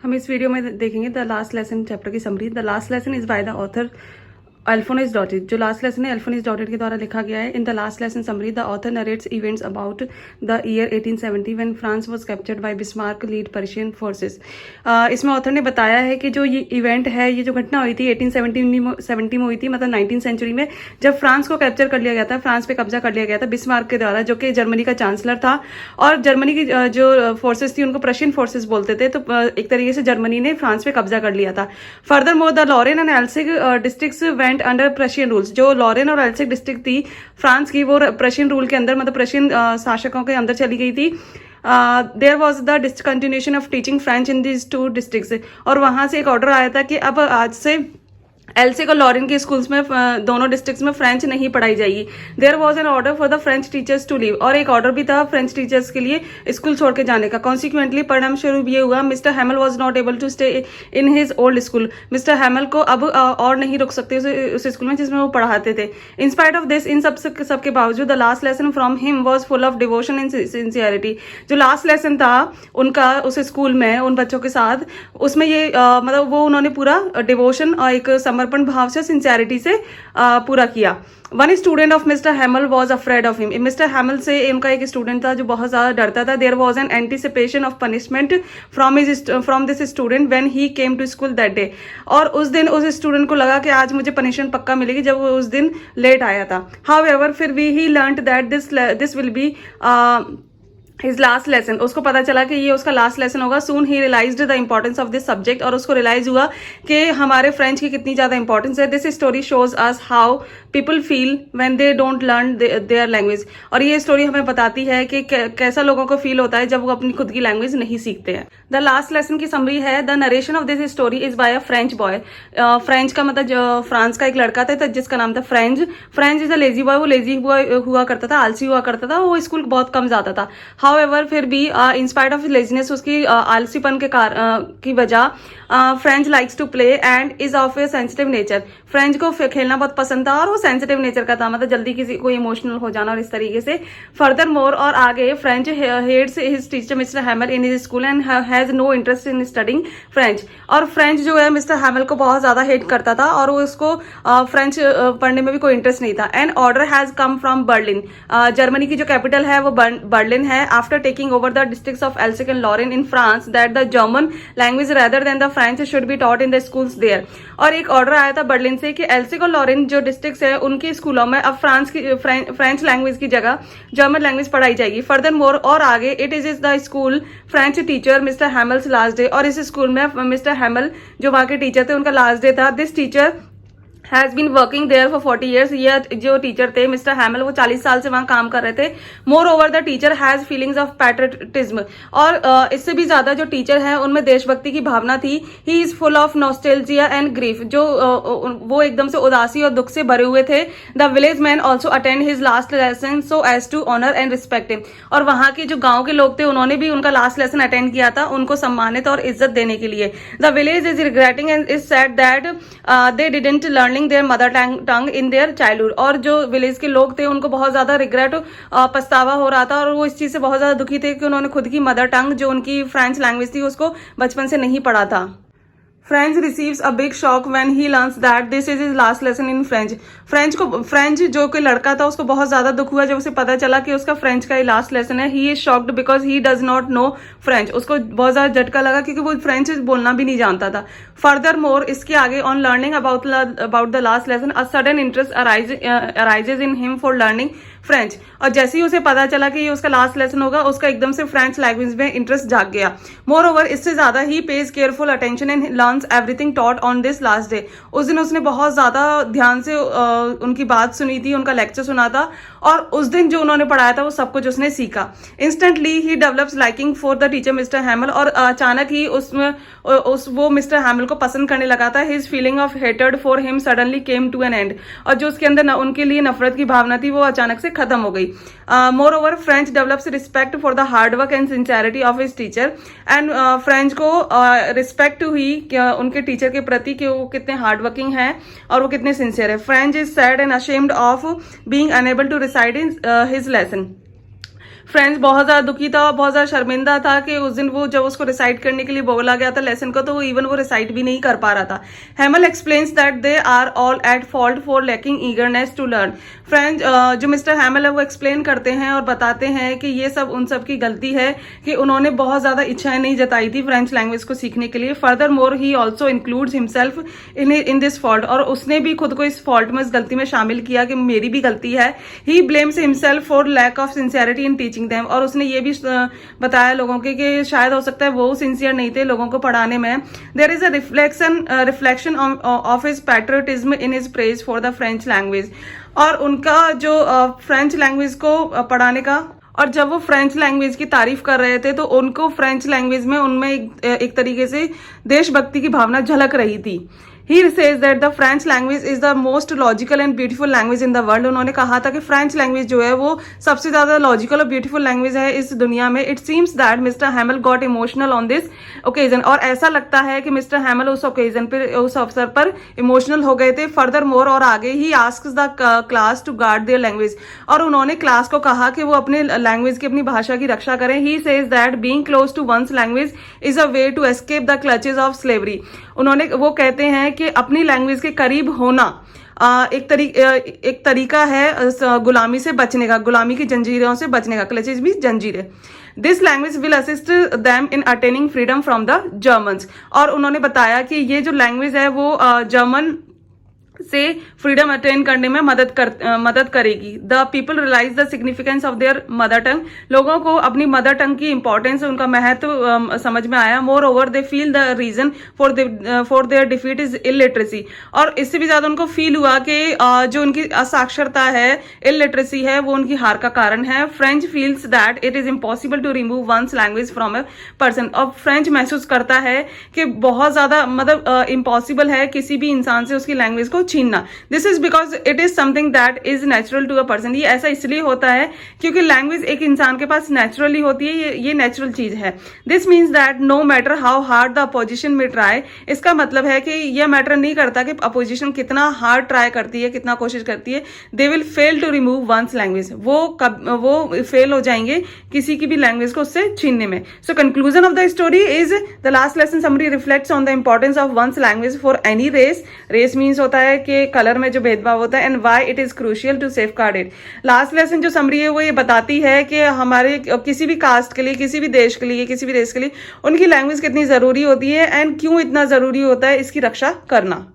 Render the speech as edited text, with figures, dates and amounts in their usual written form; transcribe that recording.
हम इस वीडियो में देखेंगे द लास्ट लेसन चैप्टर की summary. The last lesson is by the author Alphonse Daudet. जो लास्ट लेसन है अल्फोनिस डॉटेड के द्वारा लिखा गया है। In the last lesson summary the author narrates events about the year 1870 when France was captured by Bismarck lead Prussian forces. इसमें author ने बताया है कि जो ये इवेंट है, ये जो घटना हुई थी 1870 में हुई थी, मतलब 19th सेंचुरी में, जब फ्रांस को कैप्चर कर लिया गया था, फ्रांस पे कब्जा कर लिया गया था बिस्मार्क के द्वारा, जो कि जर्मनी का चांसलर था। और जर्मनी की जो फोर्सेस थी उनको प्रशियन फोर्सेस बोलते थे। तो एक तरीके से जर्मनी ने फ्रांस पे कब्जा कर लिया था। Further more the Lorraine and Alsace districts went under Prussian rules. जो लॉरेन और एल्सिक डिस्ट्रिक्ट थी फ्रांस की, वो प्रशियन रूल के अंदर, मतलब प्रशियन शासकों के अंदर चली गई थी। There was the discontinuation of teaching French in these two districts. और वहां से एक ऑर्डर आया था कि अब आज से एल्सिक और लॉरेन के स्कूल्स में, दोनों डिस्ट्रिक्ट्स में फ्रेंच नहीं पढ़ाई जाएगी। There was an order for the French teachers to leave. और एक ऑर्डर भी था फ्रेंच टीचर्स के लिए स्कूल छोड़ के जाने का। कॉन्सिक्वेंटली परिणाम स्वरूप ये हुआ, mister Hamel was not able to stay in his old school. Mister Hamel को अब और नहीं रुक सकते उस स्कूल में जिसमें वो पढ़ाते थे। इन स्पाइट ऑफ दिस, इन सबके बावजूद, the last lesson from him was full of devotion and sincerity. जो लास्ट लेसन था उनका उस स्कूल में उन बच्चों के साथ, उसमें ये मतलब वो उन्होंने पूरा डिवोशन और एक समर्पण भाव से, सिंसियरिटी से पूरा किया। One student of mister Hamel was afraid of him. Mister हैमल से उनका एक स्टूडेंट था जो बहुत ज्यादा डरता था। There was an anticipation of punishment from this student when he came to school that day. और उस दिन उस स्टूडेंट को लगा कि आज मुझे पनिशमेंट पक्का मिलेगी, जब वो उस दिन लेट आया था। हाउएवर फिर भी he learned that this will be his last lesson. उसको पता चला कि ये उसका लास्ट लेसन होगा। Soon he realised the importance of this subject. और उसको रियलाइज हुआ कि हमारे फ्रेंच की कितनी ज्यादा इंपॉर्टेंस है। This story shows us how people feel when they don't learn their language. और ये स्टोरी हमें बताती है कि कैसा लोगों को फील होता है जब वो अपनी खुद की लैंग्वेज नहीं सीखते हैं। द लास्ट लेसन की समरी है, the narration of this story is by a French boy. French का मतलब जो फ्रांस का एक लड़का था जिसका नाम था French. French is a lazy boy. वो लेजी बॉय हुआ करता था, आलसी हुआ करता था। वो स्कूल बहुत कम जाता था। हाउएवर फिर भी इन स्पाइट ऑफ लेजीनेस, उसकी आलसीपन के की वजह, French likes to play and is of a sensitive nature. French को खेलना बहुत पसंद था और वो सेंसिटिव नेचर का था, मतलब जल्दी किसी को इमोशनल हो जाना और इस तरीके से। फर्दर मोर, और आगे, French hates his teacher mister Hamel in his school and has no interest in studying French. और फ्रेंच जो है मिस्टर हैमल को बहुत ज्यादा हेट करता था और वो उसको फ्रेंच पढ़ने में भी कोई इंटरेस्ट नहीं था। An order has come from Berlin. Germany की जो कैपिटल है वो बर्लिन है। After taking over the districts of Alsace and Lorraine in France, that the German language rather than the French should be taught in the schools there. और एक order आया था Berlin से कि एल्सिक और लॉरेन जो डिस्ट्रिक्ट्स है उनके स्कूलों में अब फ्रेंच लैंग्वेज की जगह जर्मन लैंग्वेज पढ़ाई जाएगी। फर्दर मोर, और आगे, it is the school French teacher mister Hummels last day. और इस स्कूल में मिस्टर हैमल जो वहां के टीचर थे उनका लास्ट डे था। This teacher has been working there for 40 years। ये जो टीचर थे मिस्टर हैमल, वो 40 साल से वहां काम कर रहे थे। More over, the teacher has feelings of patriotism. और इससे भी ज्यादा जो टीचर है उनमें देशभक्ति की भावना थी। He is full of nostalgia and grief. जो वो एकदम से उदासी और दुख से भरे हुए थे। The village man also attend his last lesson so as to honour and respect him. और वहां के जो गांव के लोग थे उन्होंने भी उनका लास्ट लेसन अटेंड किया था, उनको सम्मानित और इज्जत देने के लिए। The village is regretting and is sad that they didn't learning there mother tongue in their childhood. और जो विलेज के लोग थे उनको बहुत ज्यादा रिग्रेट, पछतावा हो रहा था और वो इस चीज से बहुत ज्यादा दुखी थे कि उन्होंने खुद की मदर टंग, जो उनकी फ्रेंच लैंग्वेज थी, उसको बचपन से नहीं पढ़ा था। French receives a big shock when he learns that this is his last lesson in French. French जो कोई लड़का था उसको बहुत ज्यादा दुख हुआ जब उसे पता चला कि उसका फ्रेंच का ही लास्ट लेसन है। He is shocked because he does not know French. उसको बहुत ज्यादा झटका लगा क्योंकि वो फ्रेंच बोलना भी नहीं जानता था। फर्दर मोर, इसके आगे, on learning about the last lesson a sudden interest arises in him for learning French. और जैसे ही उसे पता चला कि ये उसका लास्ट लेसन होगा, उसका एकदम से फ्रेंच लैंग्वेज में इंटरेस्ट जाग गया। मोर ओवर, इससे ज्यादा he pays careful attention and learns everything taught on this last day. उस दिन उसने बहुत ज्यादा ध्यान से उनकी बात सुनी थी, उनका लेक्चर सुना था और उस दिन जो उन्होंने पढ़ाया था वो सब कुछ उसने सीखा। Instantly he develops liking for the teacher mister हैमल। और अचानक ही वो मिस्टर हैमल को पसंद करने लगा था। His feeling of hated for him suddenly came to an end. और जो उसके अंदर उनके लिए नफरत की भावना थी वो अचानक से खत्म हो गई। More over, French develops respect for the hard work and sincerity of his teacher. And French को रिस्पेक्ट हुई उनके टीचर के प्रति कि वो कितने हार्ड वर्किंग हैं और वो कितने सिंसियर है। French is sad and ashamed of being unable to recite in his lesson. Friends बहुत ज़्यादा दुखी था और बहुत ज़्यादा शर्मिंदा था कि उस दिन वो जब उसको रिसाइट करने के लिए बोला गया था लेसन को, तो वो इवन वो रिसाइट भी नहीं कर पा रहा था। Hamel explains that they are all at fault for lacking eagerness to learn. Friends जो मिस्टर हेमल है वो एक्सप्लेन करते हैं और बताते हैं कि ये सब उन सब की गलती है कि उन्होंने बहुत ज़्यादा इच्छाएं नहीं जताई थी फ्रेंच लैंग्वेज को सीखने के लिए। Further more he also includes himself in this fault, और उसने भी खुद को इस फॉल्ट में, इस गलती में शामिल किया कि मेरी भी गलती है। He blames himself for lack of sincerity in teaching them, और उसने ये भी बताया लोगों के कि शायद हो सकता है वो सिंसियर नहीं थे लोगों को पढ़ाने में। There is a reflection of his patriotism in his praise for the French language, और उनका जो फ्रेंच लैंग्वेज को पढ़ाने का, और जब वो फ्रेंच लैंग्वेज की तारीफ कर रहे थे तो उनको फ्रेंच लैंग्वेज में उनमें एक तरीके से देशभक्ति की भावना झलक रही थी। He says that the French language is the most logical and beautiful language in the world. उन्होंने कहा था कि फ्रेंच लैंग्वेज जो है वो सबसे ज्यादा लॉजिकल और ब्यूटीफुल लैंग्वेज है इस दुनिया में। It seems that Mr. Hamel got emotional on this occasion, और ऐसा लगता है कि मिस्टर हैमल उस ओकेजन पर, उस अवसर पर इमोशनल हो गए थे। फर्दर मोर, और आगे he asks the class to guard their language, और उन्होंने क्लास को कहा कि वो अपने लैंग्वेज की, अपनी भाषा की रक्षा करें। He says that being close to one's language is a way to escape the clutches of slavery. वो कहते हैं कि अपनी लैंग्वेज के करीब होना एक तरीका है गुलामी से बचने का, गुलामी की जंजीरों से बचने का। क्लचेज भी जंजीरें। This language will assist them in attaining freedom from the Germans, और उन्होंने बताया कि ये जो लैंग्वेज है वो जर्मन से फ्रीडम अटेन करने में मदद करेगी। The people realise the significance of their mother tongue, लोगों को अपनी मदर टंग की इंपॉर्टेंस, उनका महत्व समझ में आया। Moreover they feel the reason for their defeat is illiteracy, और इससे भी ज्यादा उनको फील हुआ कि जो उनकी असाक्षरता है, इलिटरेसी है, वो उनकी हार का कारण है। French feels that it is impossible to remove one's language from a person, और फ्रेंच महसूस करता है कि बहुत ज्यादा मतलब इम्पॉसिबल है किसी भी इंसान से उसकी लैंग्वेज को छीनना। This is because it is something that is natural to a person. ये ऐसा इसलिए होता है क्योंकि लैंग्वेज एक इंसान के पास नेचुरली होती है, ये नेचुरल चीज है। This means that no matter how hard the opposition may try, इसका मतलब है कि यह मैटर नहीं करता कि अपोजिशन कितना हार्ड ट्राई करती है, कितना कोशिश करती है, they will fail to remove one's language, वो फेल हो जाएंगे किसी की भी लैंग्वेज को उससे छीनने में। So conclusion of the story is the last lesson summary reflects on the importance of one's language for any race. Race means होता है कि कलर में जो भेदभाव होता है, and why it is crucial to safeguard it. Last lesson जो summary है वो ये बताती है कि हमारे किसी भी कास्ट के लिए, किसी भी देश के लिए, किसी भी रेस के लिए उनकी लैंग्वेज कितनी जरूरी होती है, एंड क्यों इतना जरूरी होता है इसकी रक्षा करना।